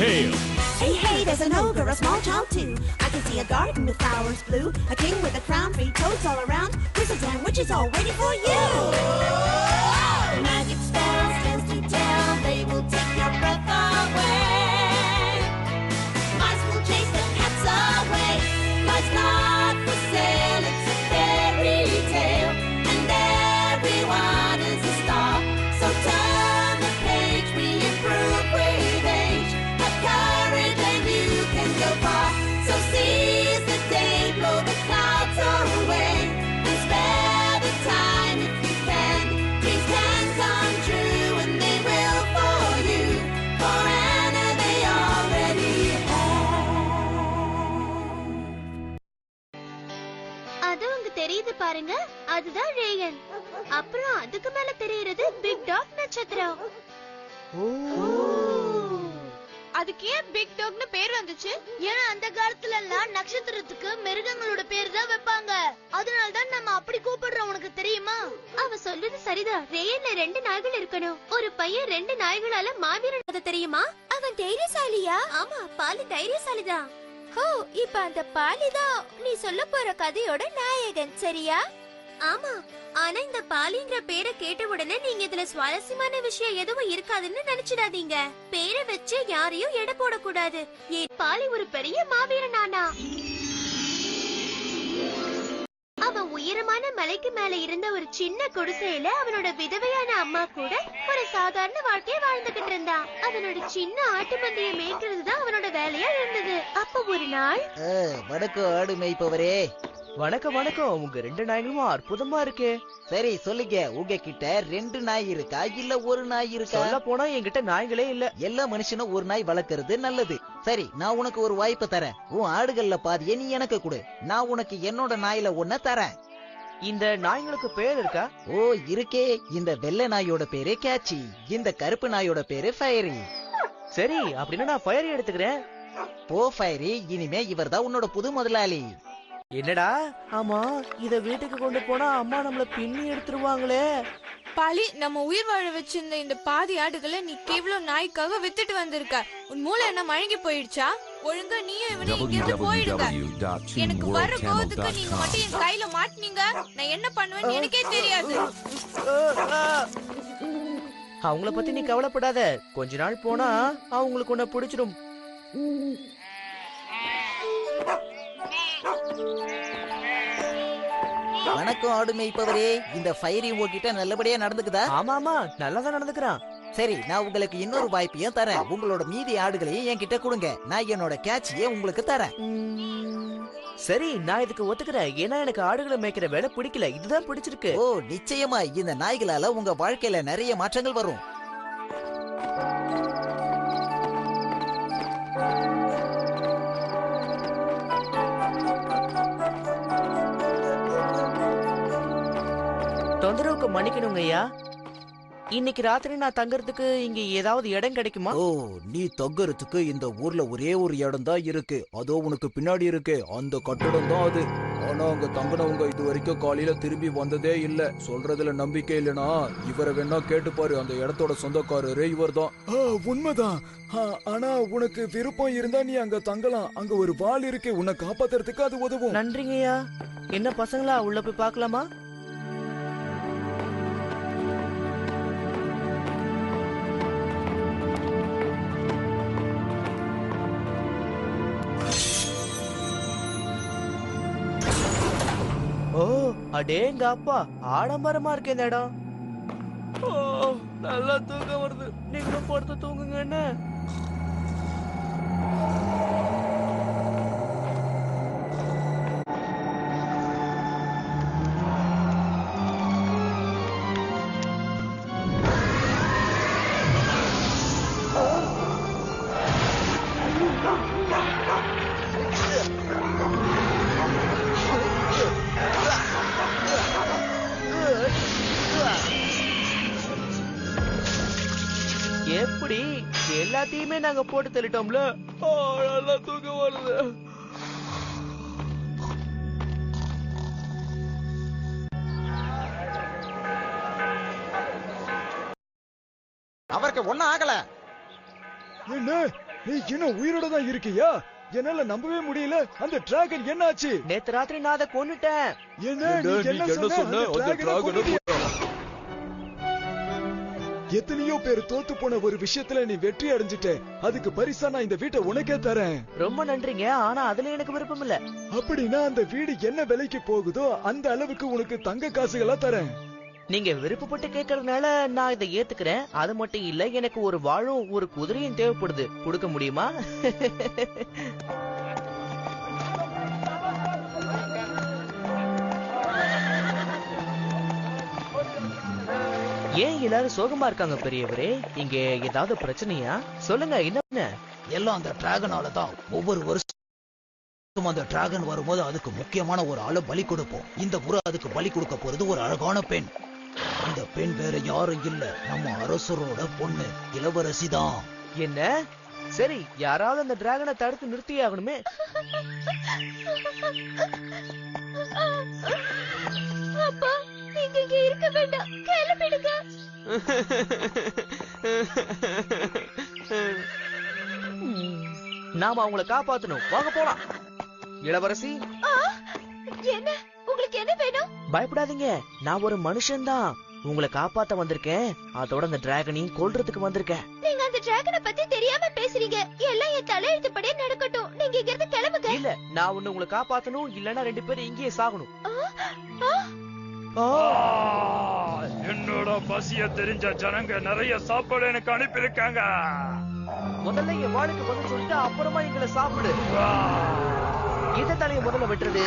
tale. Hey, hey, there's an ogre, a small child too. I can see a garden with flowers blue, a king with a crown, 3 toads all around, wizards and witches all waiting for you. Magic spells, tales to tell, they will take your breath away. Mice will chase the cats away. Life's not for sale, it's a fairy tale, and everyone is a star. So turn the page, we improve with age. Have courage and you can go far. So seize the day, blow the clouds away, and spare the time if you can. Dreams can come true and they will for you. For Anna they already have. அது உங்க தெரியுது பாருங்க, அதுதான் Ryan. அப்புறம் அதுக்கு மேல தெரியுறது big talk நட்சத்திரம். அதுக்கு ஏன் பிக் டாக்னு பேர் வந்துச்சு? ஏன்னா அந்த காலத்துல எல்லாம் நட்சத்திரத்துக்கு மிருகங்களோட பேர் தான் வைப்பாங்க. அதனால தான் நம்ம அப்படி கூப்பிடுறோம். உனக்கு தெரியுமா? அவ சொல்றது சரிதான். ரேயன்ல 2 நாய்கள் இருக்கணும். ஒரு பையன் 2 நாய்களால மாவீரன். அது தெரியுமா? அவன் தைரியசாலியா? ஆமா, பாலி தைரியசாலிதான். ஓ, இப்ப அந்த பாலிதான் நீ சொல்ல போற கதையோட நாயகன், சரியா? ஆமா, ஆனா இந்த பாலிங்கிற பேரை கேட்ட உடனே நீங்க இதுல சுவாரஸ்யமான விஷயம் எதுவும் இருக்காதுன்னு நினைச்சிடாதீங்க. பேரை வச்சு யாரையும் எடை போடக்கூடாது. ஏன் பாலி ஒரு பெரிய மாவீரனானா? அவன் உயரமான மலைக்கு மேல இருந்த ஒரு சின்ன குடிசையில அவனோட விதவையான அம்மா கூட ஒரு சாதாரண வாழ்க்கைய வாழ்ந்துகிட்டு இருந்தான். அவனோட சின்ன ஆட்டு மந்தையை மேய்க்கிறது தான் அவனோட வேலையா இருந்தது. அப்ப ஒரு நாள், வணக்கம் ஆடு மேய்ப்பவரே. வணக்கம் வணக்கம். உங்க 2 நாய்களும் அற்புதமா இருக்கே. சரி சொல்லுங்க, உங்ககிட்ட 2 நாய் இருக்கா இல்ல ஒரு நாய் இருக்கா? சொல்ல போனா என்கிட்ட நாய்களே இல்ல. எல்லா மனுஷனும் ஒரு நாய் வளர்க்கறது நல்லது. சரி, நான் உனக்கு ஒரு வாய்ப்பு தரேன். உன் ஆடுகள்ல பாதியை நீ எனக்கு கொடு, நான் உனக்கு என்னோட நாயில ஒன்ன தரேன். இந்த நாய்களுக்கு பேர் இருக்கா? ஓ இருக்கே. இந்த வெள்ளை நாயோட பேரு கேச்சி, இந்த கருப்பு நாயோட பேரு ஃபயரி. சரி, அப்படின்னா நான் ஃபயரி எடுத்துக்கிறேன். போ ஃபயரி, இனிமே இவர்தான் உன்னோட புது முதலாளி. என்னடா? ஆமா, இத வீட்டுக்கு கொண்டு போனா அம்மா நம்மள பின்னி எடுத்துருவாங்களே. பாலி, நம்ம உயிர் வாழ வச்சிருந்த இந்த பாதி ஆடுகளை நீ கேவலம் நாய்க்காக வித்துட்டு வந்திருக்க. உன் மூளை என்ன மயங்கி போயிடுச்சா? ஒழுங்கா நீயும் இவனையும் இங்கிருந்து போயிடுங்க. எனக்கு வர கோவத்துக்கு நீங்க மட்டும் என் கையில மாட்டினீங்க, நான் என்ன பண்ணுவேன்னு எனக்கே தெரியாது. அவங்கள பத்தி நீ கவலைப்படாத. கொஞ்ச நாள் போனா அவங்களுக்கு உன்னை பிடிச்சிடும். வணக்கம் ஆடு மேய்ப்பவரே. இந்த ஃபயரி உங்ககிட்ட நல்லபடியா நடந்துக்குதா? ஆமா ஆமா, நல்லாதான் நடந்துக்கிறான். சரி, நான் உங்களுக்கு இன்னொரு வாய்ப்பையும் தரேன். உங்களோட மீதி ஆடுகளையும் என்கிட்ட கொடுங்க, நான் என்னோட கேட்சியை உங்களுக்கு தரேன். சரி, நான் இதுக்கு ஒத்துக்கிறேன். ஏன்னா எனக்கு ஆடுகளை மேய்க்கிற வேலை பிடிக்கல, இதுதான் பிடிச்சிருக்கு. ஓ நிச்சயமா, இந்த நாய்களால உங்க வாழ்க்கையில நிறைய மாற்றங்கள் வரும். தொந்தரவுக்கு மன்னிக்கணுங்க ஐயா. இன்னைக்கு ராத்திரி நான் தங்கறதுக்கு இங்க ஏதாவது இடம் கிடைக்குமா? ஓ, நீ தங்கறதுக்கு இந்த ஊர்ல ஒரே ஒரு இடம் தான் இருக்கு. அதோ உனக்கு பின்னாடி இருக்கு, அந்த கட்டடம் தான் அது. ஆனா அங்க தங்கினவங்க இது வரைக்கும் காலையில திரும்பி வந்ததே இல்ல. சொல்றதுல நம்பிக்கை இல்லனா இவரை வேணா கேட்டு பாரு, அந்த இடத்தோட சொந்தக்காரரே இவர் தான். உண்மைதான். ஆனா உனக்கு விருப்பம் இருந்தா நீ அங்க தங்கலாம். அங்க ஒரு வாள் இருக்கு, உன்னை காப்பாத்துறதுக்கு அது உதவும். நன்றிங்கய்யா. என்ன பசங்களா, உள்ள போய் பார்க்கலாமா? ஓ அடேங்க அப்பா, ஆடம்பரமா இருக்கு இந்த இடம். ஓ நல்லா தூக்கம் வருது. நீங்களும் படுத்து தூங்குங்க. என்ன எப்படி எல்லாத்தையுமே நாங்க போட்டு தள்ளிட்டோம்ல. நல்லா தூக்கம் வருது. அவருக்கு ஒண்ணும் ஆகல. என்ன நீ இன்னும் உயிரோட தான் இருக்கியா? என்னால நம்பவே முடியல. அந்த டிராகன் என்னாச்சு? நேத்து ராத்திரி நான் அதை கொன்னுட்டேன். என்ன நீ என்ன சொன்ன? அந்த டிராகனை எத்தனையோ பேர் தோத்து போன ஒரு விஷயத்துல நீ வெற்றி அடைஞ்சிட்ட. அதுக்கு பரிசா நான் இந்த வீட்டை உனக்கே தரேன். ரொம்ப நன்றிங்க, ஆனா அதுல எனக்கு விருப்பம் இல்ல. அப்படின்னா அந்த வீடு என்ன விலைக்கு போகுதோ அந்த அளவுக்கு உனக்கு தங்க காசுகளா தரேன். நீங்க விருப்பப்பட்டு கேட்கறதுனால நான் இதை ஏத்துக்கிறேன். அது மட்டும் இல்ல, எனக்கு ஒரு வாழும் ஒரு குதிரையும் தேவைப்படுது. கொடுக்க முடியுமா? ஏன் எல்லாரும் சோகமா இருக்காங்க பெரியவரே? இங்க ஏதாவது பிரச்சனையா? சொல்லுங்க, என்ன? எல்லாம் அந்த டிராகனால தான். ஒவ்வொரு வருஷம் அந்த டிராகன் வரும்போது அதுக்கு முக்கியமான ஒரு ஆளை பலி கொடுப்போம். இந்த முறை அதுக்கு பலி கொடுக்க போறது ஒரு அழகான பெண். அந்த பெண் வேற யாரும் இல்ல, நம்ம அரசரோட பொண்ணு இளவரசி தான். என்ன? சரி, யாராவது அந்த டிராகனை தடுத்து நிறுத்தியே ஆகணுமே. அப்பா, நீங்க இங்க இருக்க வேண்டாம், கிளம்பிடுங்க. நாம அவங்கள காப்பாத்தணும். வாங்க போலாம். இளவரசி, என்ன உங்களுக்கு என்ன வேணும்? பயப்படாதீங்க, நான் ஒரு மனுஷன்தான். உங்களை காப்பாத்த வந்திருக்கேன். அதோட அந்த டிராகனையும் கொல்றதுக்கு வந்திருக்கேன். நீங்க அந்த டிராகனை பத்தி தெரியாம பேசுறீங்க. எல்லாம் என் தலையெழுத்துப்படியே நடக்கட்டும். நீங்க இங்க இருந்து கிளம்புங்க. இல்ல, நான் ஒண்ணு உங்களை காப்பாத்தணும், இல்லன்னா 2 பேரும் இங்கேயே சாகணும். என்னோட பசிய தெரிஞ்ச ஜனங்க நிறைய சாப்பாடு எனக்கு அனுப்பியிருக்காங்க. முதல்ல என் வாளுக்கு பதில் சொல்லிட்டு அப்புறமா எங்களை சாப்பிடு. எந்த தலையை முதல்ல வெட்டுறது?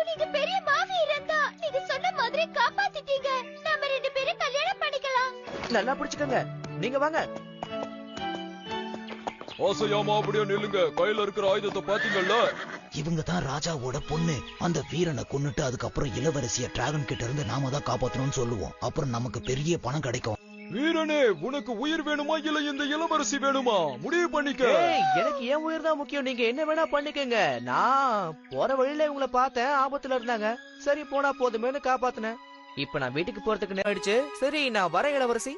நீங்க பெரிய மாவீரன் தான். நீங்க சொன்ன மாதிரி காப்பாத்திட்டீங்க. நாம 2 பேரும் கல்யாணம் பண்ணிக்கலாம். நல்லா பிடிச்சுக்கங்க. நீங்க வாங்க. ஆசையாமா அப்படியே நில்லுங்க. கையில இருக்கிற ஆயுதத்தை பாத்தீங்கல்ல? இவங்க தான் ராஜாவோட பொண்ணு. அந்த வீரனை கொன்னுட்டு அதுக்கப்புறம் இளவரசிய டிராகன் கிட்ட இருந்து நாம தான் காப்பாத்தணும்னு சொல்லுவோம். அப்புறம் நமக்கு பெரிய பணம் கிடைக்கும். வீரனே, உனக்கு உயிர் வேணுமா இல்ல இந்த இளவரசி வேணுமா? முடிவு பண்ணிக்க. எனக்கு ஏன் உயிர் தான் முக்கியம். நீங்க என்ன வேணா பண்ணிக்கங்க. நான் போற வழியில உங்களை பார்த்தேன், ஆபத்துல இருந்தாங்க. சரி, போனா போதுமேனு காப்பாத்தினேன். இப்ப நான் வீட்டுக்கு போறதுக்கு நேரம் ஆயிடுச்சு. சரி, நான் வரேன் இளவரசி.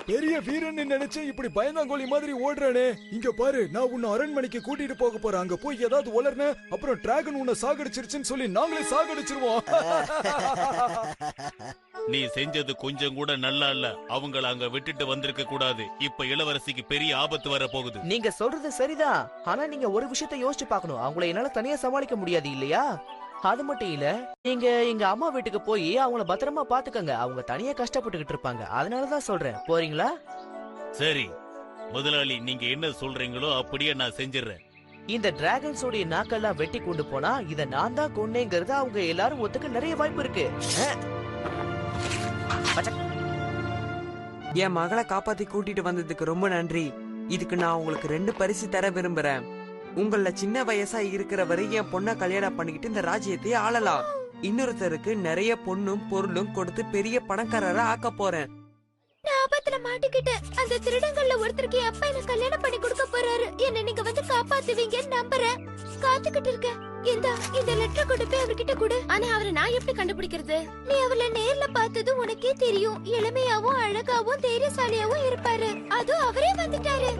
பெரிய வீரன் நினைச்சு இப்படி பயந்தாங்கோலி மாதிரி ஓடுறானே. இங்க பாரு, நான் உன்னை அரண்மனைக்கு கூட்டிட்டு போக போறேன். அங்க போய் ஏதாவது வளர்ன அப்புறம் டிராகன் உன்னை சாகடிச்சிருச்சுன்னு சொல்லி நாங்களே சாகடிச்சிருவோம். நீ செஞ்சது கொஞ்சம் கூட நல்லா இல்ல. அவங்கள அங்க விட்டுட்டு வந்திருக்க கூடாது. இப்ப இளவரசிக்கு பெரிய ஆபத்து வர போகுது. நீங்க சொல்றது சரிதான், ஆனா நீங்க ஒரு விஷயத்த யோசிச்சு பார்க்கணும். அவங்கள என்னால தனியா சமாளிக்க முடியாது இல்லையா? அது மட்டும் இல்ல, நீங்க எங்க அம்மா வீட்டுக்கு போய் அவங்கள பத்திரமா பாத்துக்கங்க. அவங்க தனியா கஷ்டப்பட்டுக்கிட்டு இருப்பாங்க. அதனாலதான் சொல்றேன், போறீங்களா? சரி முதலாளி, நீங்க என்ன சொல்றீங்களோ அப்படியே நான் செஞ்சிடறேன். இந்த டிராகன்ஸோடைய நாக்கெல்லாம் வெட்டி கொண்டு போனா இத நான் தான் கொன்னேங்கிறது அவங்க எல்லாரும் ஒத்துக்க நிறைய வாய்ப்பு இருக்கு. என் மகளை காப்பாத்தி கூட்டிட்டு வந்ததுக்கு ரொம்ப நன்றி. இதுக்கு நான் உங்களுக்கு 2 பரிசு தர விரும்புறேன். உங்கள சின்ன வயசா இருக்கிற வரை என் பொண்ண கல்யாணம் பண்ணிக்கிட்டு இந்த ராஜ்யத்தை ஆளலாம். இன்னொருத்தருக்கு நிறைய பொண்ணும் பொருளும் கொடுத்து பெரிய பணக்காரரா ஆக்க போறேன். நான் ஆபத்துல மாட்டிக்கிட்டேன். அந்த திருடங்கள்ல ஒருத்தருக்கு என் அப்பா என்ன கல்யாணம் பண்ணி கொடுக்க போறாரு. என்ன நீங்க வந்து காப்பாத்துவீங்கன்னு நம்புறேன். காத்துக்கிட்டு இருக்கேன். இந்த லெட்டர் கொண்டு போய் அவர்கிட்ட கொடு. ஆனா அவரை நான் எப்படி கண்டுபிடிக்கிறது? நீ அவளை நேர்ல பார்த்தது உனக்கே தெரியும். இளமையாவும் அழகாவும் தைரியசாலியாவும் இருப்பாரு. அதுவும் அவரே வந்துட்டாரு.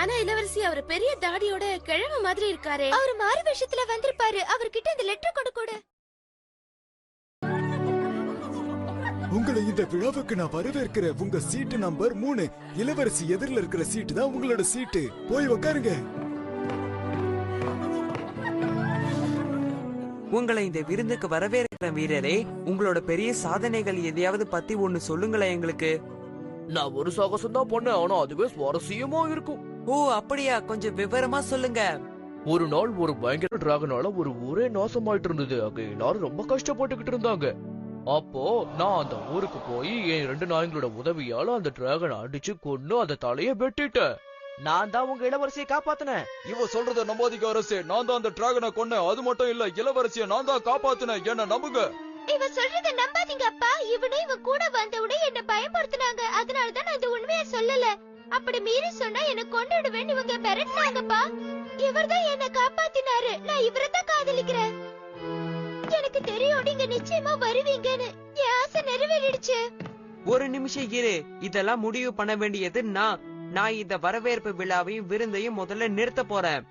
ஆனா இளவரசி, அவர் பெரிய தாடியோட கிழமை மாதிரி இருக்காரு. அவர் மாறு விஷயத்துல வந்திருப்பாரு. அவர்கிட்ட இந்த லெட்டர் கொடு. உங்களை இந்த விழாவுக்கு நான் வரவேற்கிறேன். உங்க சீட்டு நம்பர் 3. இளவரசி எதிரில இருக்கிற சீட்டு தான் உங்களோட சீட்டு. போய் உட்காருங்க. உங்களை இந்த விருந்துக்கு வரவேற்கிற வீரரே, உங்களோட பெரிய சாதனைகள் எதையாவது பத்தி ஒண்ணு சொல்லுங்களேன் எங்களுக்கு. நான் ஒரு சாகசம் தான் பண்ணேன், ஆனா அதுவே சுவாரஸ்யமா இருக்கும். ஓ அப்படியா, கொஞ்சம் விவரமா சொல்லுங்க. ஒரு நாள் ஒரு பயங்கர டிராகனால ஒரு ஊரே நாசமாயிட்டு இருந்தது. அங்க எல்லாரும் ரொம்ப கஷ்டப்பட்டுக்கிட்டு இருந்தாங்க. அப்போ நான் அந்த ஊருக்கு போய் என் 2 நாய்களோட உதவியால அந்த டிராகனை அடிச்சு கொன்னு அந்த தலைய வெட்டிட்டேன். நான் தான் உங்க இளவரசியை காப்பாத்தினேன். இவ சொல்றத நம்பாதீங்க அரசே. நான் தான் அந்த டிராகனை கொன்னேன். அது மட்டும் இல்ல, இளவரசியை நான் தான் காப்பாத்தினேன். என்ன நம்புங்க. இவ சொல்றத நம்பாதீங்க அப்பா. இவனும் இவ கூட வந்தவுடனே என்ன பயப்படுத்தினாங்க. அதனாலதான் நான் இந்த உண்மையை சொல்லல. அப்படி மீறி சொன்னா என்ன கொன்னுடுவேன்னு இவங்க மிரட்டினாங்கப்பா. இவர்தான் என்ன காப்பாத்தினாரு. நான் இவரைதான் காதலிக்கிறேன். எனக்கு தெரியும் நீங்க நிச்சயமா வருவீங்கன்னு. என் ஆசை நிறைவேறிடுச்சு. ஒரு நிமிஷம் இரு, இதெல்லாம் முடிவு பண்ண வேண்டியது நான் இந்த வரவேற்பு விழாவையும் விருந்தையும் முதல்ல நிறுத்த போறேன்.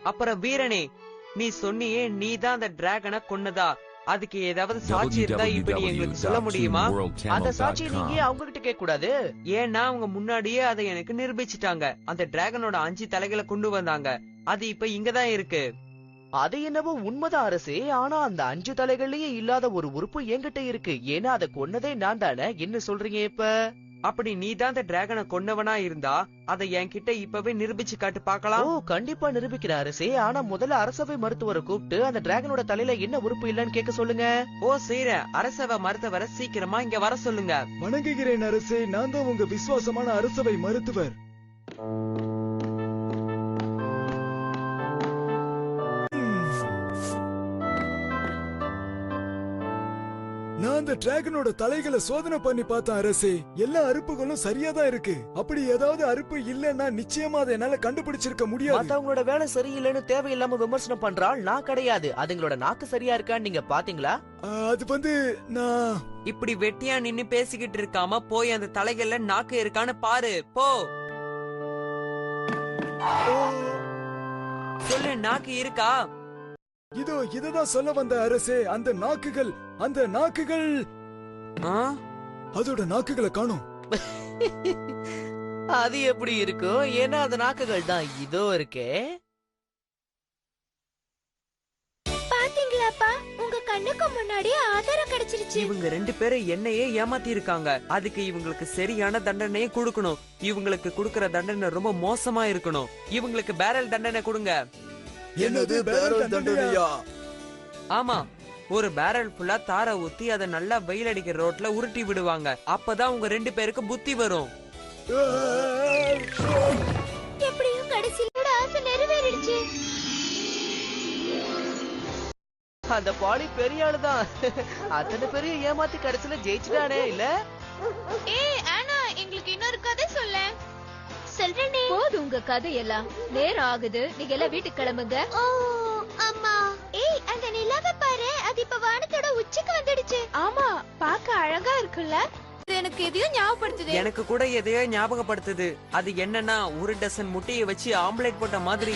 அப்புறம் வீரனே, நீ சொன்னியே நீதான் அந்த டிராகனை கொன்னதா, அதுக்கு ஏதாவது சாட்சி இருந்தா இப்ப நீ எங்களுக்கு சொல்ல முடியுமா? அந்த சாட்சியை நீங்க அவங்க கிட்ட கேட்க கூடாது. ஏன்னா அவங்க முன்னாடியே அதை எனக்கு நிரூபிச்சிட்டாங்க. அந்த டிராகனோட 5 தலைகளை கொண்டு வந்தாங்க. அது இப்ப இங்கதான் இருக்கு. அது என்னவோ உண்மைதான் அரசே. ஆனா அந்த 5 தலைகள்லயே இல்லாத ஒரு உறுப்பு என்கிட்ட இருக்கு. ஏன்னா அதை கொன்னதே நான் தானே. என்ன சொல்றீங்க இப்ப? அப்படி நீதான் அந்த டிராகனை கொன்னவனா இருந்தா அதை என்கிட்ட இப்பவே நிரூபிச்சு காட்டு பாக்கலாம். ஓ கண்டிப்பா நிரூபிக்கிற அரசே. ஆனா முதல்ல அரசவை மருத்துவரை கூப்பிட்டு அந்த டிராகனோட தலையில என்ன உறுப்பு இல்லன்னு கேட்க சொல்லுங்க. ஓ செய்ற. அரசவை மருத்துவரை சீக்கிரமா இங்க வர சொல்லுங்க. வணங்குகிறேன் அரசே. நான் தான் உங்க விசுவாசமான அரசவை மருத்துவர். நான் அந்த டிராகனோட தலைகளை சோதனை பண்ணி பார்த்தேன் அரசே. எல்லா அறுப்புகளும் சரியா தான் இருக்கு. அப்படி ஏதாவது அறுப்பு இல்லன்னா நிச்சயமா அதை என்னால கண்டுபிடிச்சிருக்க முடியாது. மத்தவங்களோட வேலை சரியில்லைன்னு தேவையில்லாம விமர்சனம் பண்றாள் நான் கிடையாது. அதுங்களோட நாக்கு சரியா இருக்கான்னு நீங்க பாத்தீங்களா? அது நான் இப்படி வெட்டியா நின்னு பேசிக்கிட்டு இருக்காம போய் அந்த தலைகள்ல நாக்கு இருக்கான்னு பாரு. போ சொல்லு, நாக்கு இருக்கா? இததான் சொல்ல வந்த அரசே. அந்த நாக்குகள் அதோட நாக்குகளை காணோம். அது எப்படி இருக்கும்? ஏன்னா அந்த நாக்குகள் தான் இதோ இருக்கே. பாத்தீங்களாப்பா, உங்க கண்ணுக்கு முன்னாடி ஆதாரம் கிடைச்சிருச்சு. இவங்க 2 பேரும் என்னையே ஏமாத்தி இருக்காங்க. அதுக்கு இவங்களுக்கு சரியான தண்டனையே கொடுக்கணும். இவங்களுக்கு கொடுக்கற தண்டனை ரொம்ப மோசமா இருக்கணும். இவங்களுக்கு பேரல் தண்டனை கொடுங்க. என்னது பேரல் தண்டனையா? ஆமா, ஒரு பேரல் ஃபுல்லா தார ஊத்தி அதை நல்லா வெயில் அடிக்கிற ரோட்ல உருட்டி விடுவாங்க. அப்பதான் உங்க 2 பேருக்கு புத்தி வரும். எப்படியும் கடைசியில ஆசை நிறைவேறிடுச்சு. அந்த பாலி பெரிய ஆளுதான். அத்தனை பெரிய ஏமாத்தி கடைசியில ஜெயிச்சுட்டானே இல்ல? ஆனா எங்களுக்கு இன்னொரு கதை சொல்ல. சொல்றேனே. போது உங்க கதையெல்லாம். நேரம் ஆகுது, நீங்க எல்லாம் வீட்டுக்கு கிளம்புங்க. ஓ அம்மா. அந்த நிலாவை பாரு, அது இப்ப வானத்தோட உச்சிக்கு வந்துடுச்சு. ஆமா, பார்க்க அழகா இருக்குல்ல? எனக்கு எதையும் ஞாபகப்படுத்துது. எனக்கு கூட எதையோ ஞாபகப்படுத்துது. அது என்னன்னா, ஒரு டசன் முட்டையை வச்சு ஆம்லேட் போட்ட மாதிரி.